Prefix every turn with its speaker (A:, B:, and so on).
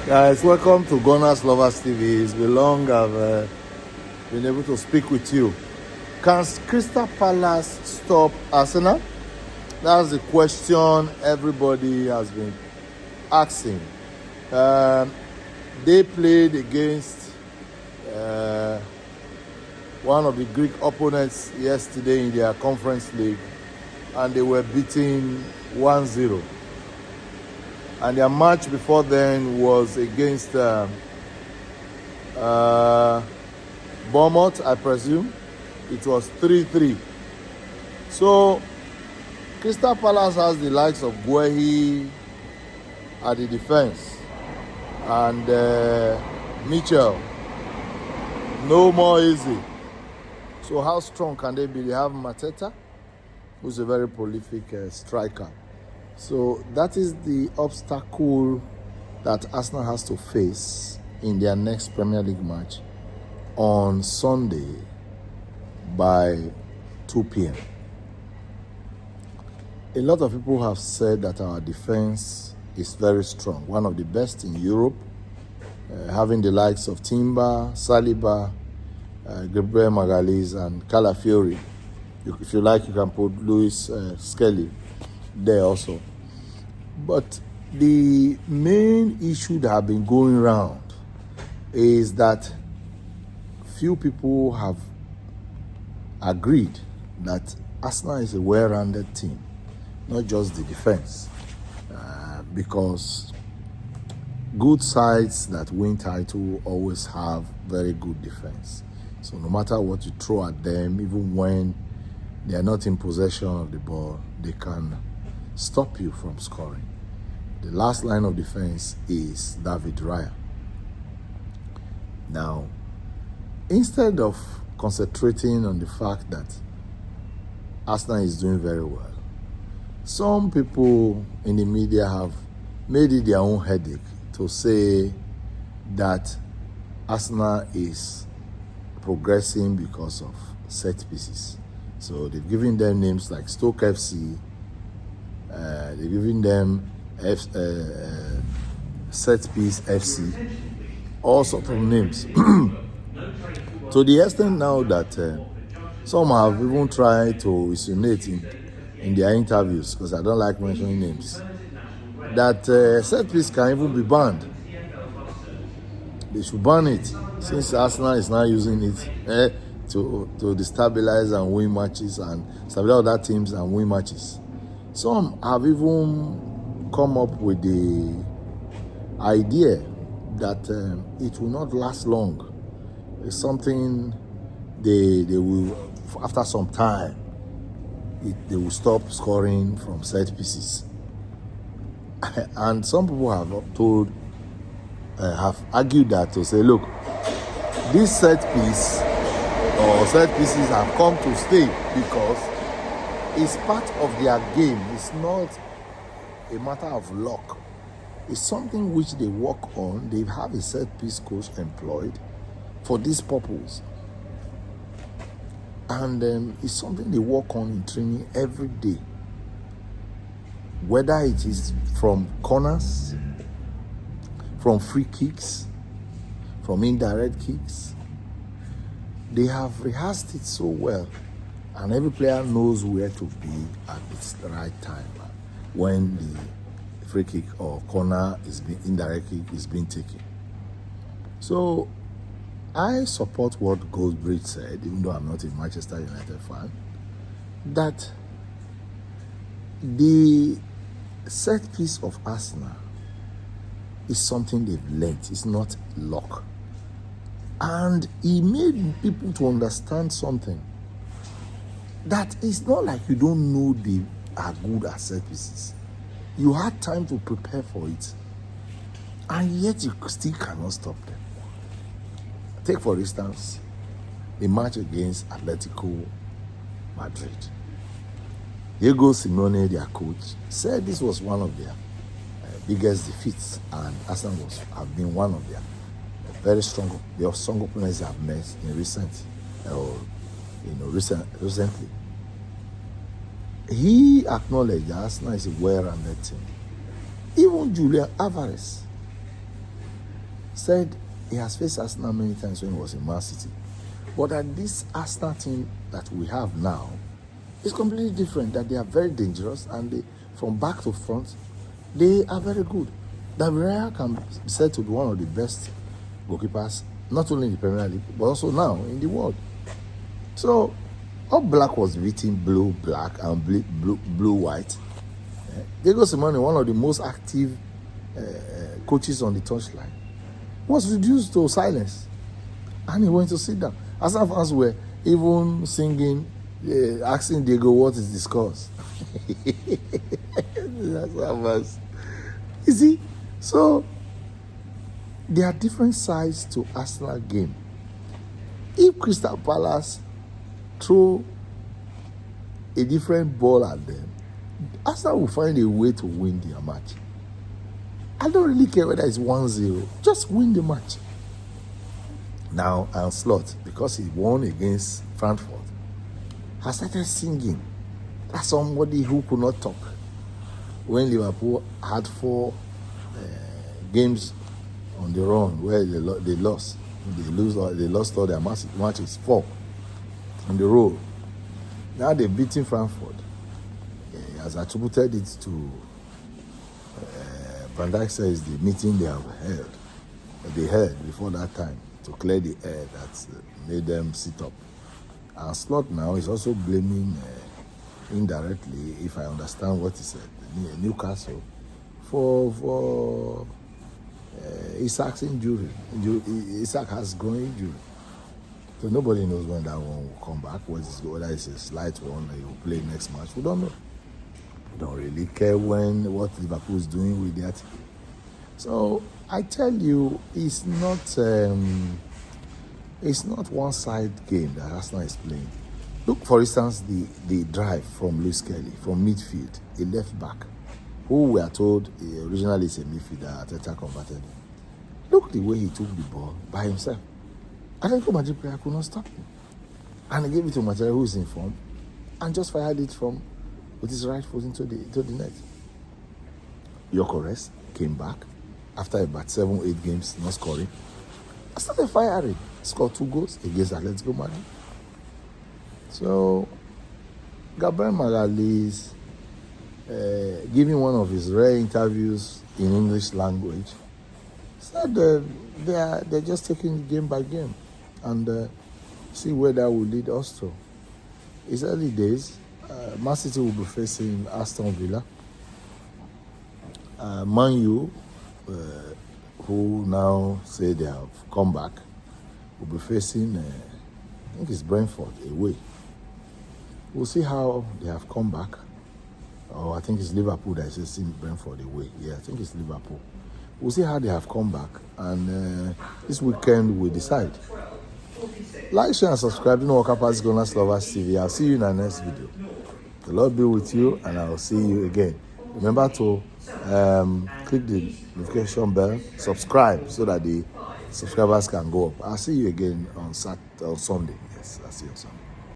A: Guys, welcome to Gunners Lovers TV. It's been long I've been able to speak with you. Can Crystal Palace stop Arsenal? That's the question everybody has been asking. They played against one of the Greek opponents yesterday in their Conference League, and they were beaten 1-0. And their match before then was against Bournemouth, I presume. It was 3-3. So, Crystal Palace has the likes of Guehi at the defense and Mitchell. No more easy. So how strong can they be? They have Mateta, who's a very prolific striker. So that is the obstacle that Arsenal has to face in their next Premier League match on Sunday by 2 p.m. A lot of people have said that our defense is very strong, one of the best in Europe, having the likes of Timber, Saliba, Gabriel Magalhaes and Calafiori. If you like, you can put Luis Skelly there also. But the main issue that have been going around is that few people have agreed that Arsenal is a well-rounded team, not just the defense, because good sides that win title always have very good defense. So no matter what you throw at them, even when they are not in possession of the ball, they can stop you from scoring. The last line of defense is David Raya. Now, instead of concentrating on the fact that Arsenal is doing very well, some people in the media have made it their own headache to say that Arsenal is progressing because of set pieces. So they've given them names like Stoke FC, they've given them set piece FC, all sorts of names. To the extent now that some have even tried to insinuate in their interviews, because I don't like mentioning names, that set piece can even be banned. They should ban it, since Arsenal is now using it to destabilize and win matches and stabilize other teams and win matches. Some have even come up with the idea that it will not last long. It's something they will, after some time, they will stop scoring from set pieces. And some people have argued that to say, look, this set piece or set pieces have come to stay because it's part of their game. It's not a matter of luck. It's something which they work on. They have a set piece coach employed for this purpose. And it's something they work on in training every day. Whether it is from corners, from free kicks, from indirect kicks, they have rehearsed it so well, and every player knows where to be at the right time when the free kick or corner indirect kick is being taken. So I support what Goldbridge said, even though I'm not a Manchester United fan, that the set piece of Arsenal is something they've learnt. It's not luck. And he made people to understand something, that it's not like you don't know they are good at set pieces. You had time to prepare for it, and yet you still cannot stop them. Take, for instance, the match against Atletico Madrid. Diego Simeone, their coach, said this was one of their biggest defeats, and Arsenal have been one of their very strong opponents they have met in recently. He acknowledged that Arsenal is a well-rounded team. Even Julian Alvarez said he has faced Arsenal many times when he was in Man City. But that this Arsenal team that we have now is completely different, that they are very dangerous and they, from back to front, they are very good. That Villarreal can be said to be one of the best goalkeepers, not only in the Premier League, but also now in the world. So, all black was beating blue, black, and blue, white. Diego Simeone, one of the most active coaches on the touchline, was reduced to silence. And he went to sit down. Arsenal fans were even singing, asking Diego what is discussed. That's how much. You see? So, there are different sides to Arsenal game. If Crystalpalace throw a different ball at them, Arsenal will find a way to win their match. I don't really care whether it's 1-0. Just win the match. Now, Slot, because he won against Frankfurt, has started singing. That's somebody who could not talk. When Liverpool had 4 games on the run where they lost. They lost all their matches, 4 on the road. Now they're beating Frankfurt. He has attributed it to Van Dijk says the meeting they held before that time to clear the air that made them sit up. And Slot now is also blaming indirectly, if I understand what he said, Newcastle for Isak's injury. Isak has groin injury. So nobody knows when that one will come back, whether it's a slight one that he will play next match. We don't know. We don't really care what Liverpool is doing with that. So I tell you, it's not one-side game that Arsenal is playing. Look, for instance, the drive from Luis Kelly from midfield, a left back, who we are told originally is a midfielder, Arteta converted him. Look the way he took the ball by himself. I think Madrid player could not stop him. And he gave it to Material, who is in form, and just fired it with his right foot into the net. Gyökeres came back after about 7-8 games not scoring. I started firing. Scored 2 goals against Atletico Madrid. So, Gabriel Magalhaes, giving one of his rare interviews in English language, said they're just taking game by game and see where that will lead us to. It's early days. Man City will be facing Aston Villa. Man U, who now say they have come back, will be facing, I think it's Brentford away. We'll see how they have come back. Or I think it's Liverpool that is facing Brentford away. Yeah, I think it's Liverpool. We'll see how they have come back. And this weekend we'll decide. Like, share, and subscribe. You know what Kappa's Gunners Lovers TV. I'll see you in the next video. The Lord be with you, and I'll see you again. Remember to click the notification bell, subscribe so that the subscribers can go up. I'll see you again on Sunday. Yes, I'll see you on Sunday.